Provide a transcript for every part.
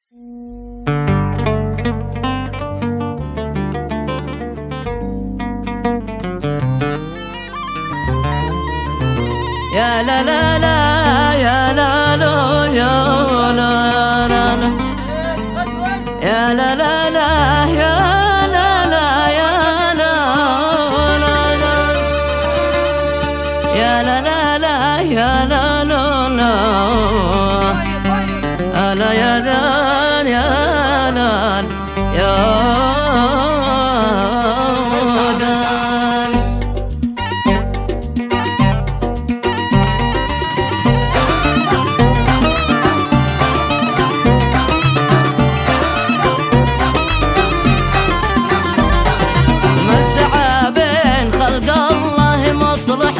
يا لا لا لا يا لا لا يا لا لا لا يا لا لا لا يا لا لا يا لا لا لا يا لا لا لا يا لا لا لا ألا يا دان يا لال يا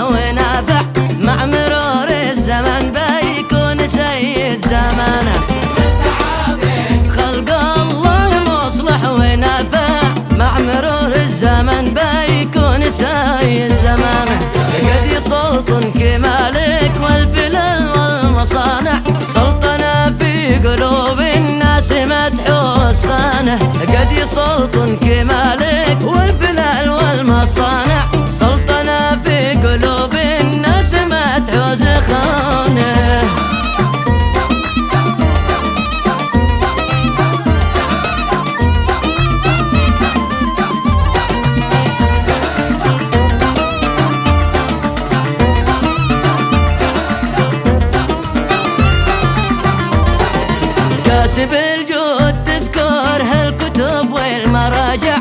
ونافع مع مرور الزمن بيكون سيد زمانه. خلق الله مصلح ونافع مع مرور الزمن بيكون سيد زمانه. قد يسلطن كمالك والفلل والمصانع سلطنة في قلوب الناس مدحوس خانه. قد يسلطن كمالك والفلل والمصانع سلطنة في قلوب الناس مدحوس خانه. كاسب الجود تذكر هالكتب والمراجع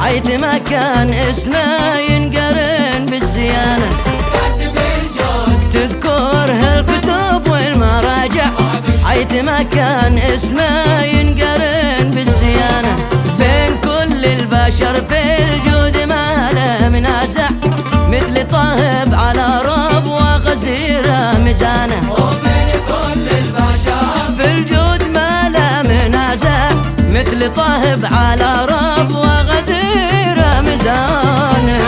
حيث ما كان اسمه ينقرن بالزيانة. كاسب الجود تذكر هالكتب والمراجع حيث ما كان اسمه ينقرن بالزيانة. بين كل البشر في الجود ما له منازع مثل طاهب على رب وغزيره ميزانه. وبين كل البشر في الجود ما له منازع مثل طاهب على رب وغزيره ميزانه.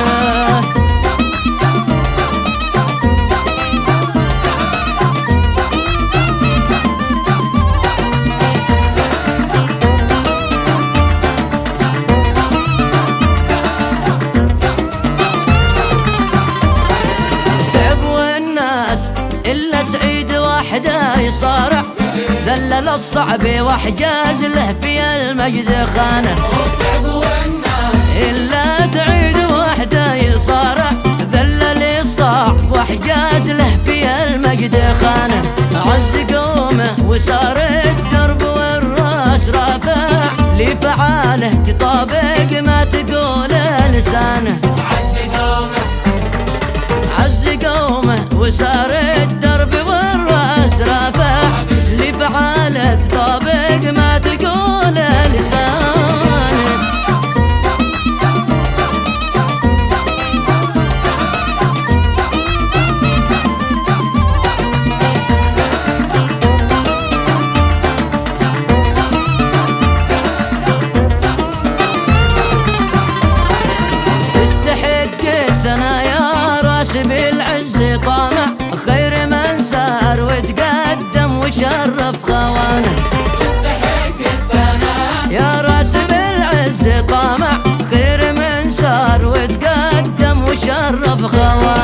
إلا سعيد وحده يصارع ذلل الصعب وحجاز له في المجد خانه. إلا سعيد وحده يصارع ذلل الصعب وحجاز له في المجد خانه. عز قومه وسار الدرب والراس رافع لفعاله تطابق ما تقول لسانه. عز قومه وسار الدرب والراس رافع لفعاله تطابق ما تقول لسانه. تستحق الثنايا راس بالعز طامع خير من سار وتقدم وشرف خوانه. تستحق الثناء يا راس بالعز طامع خير من سار وتقدم وشرف خوانه.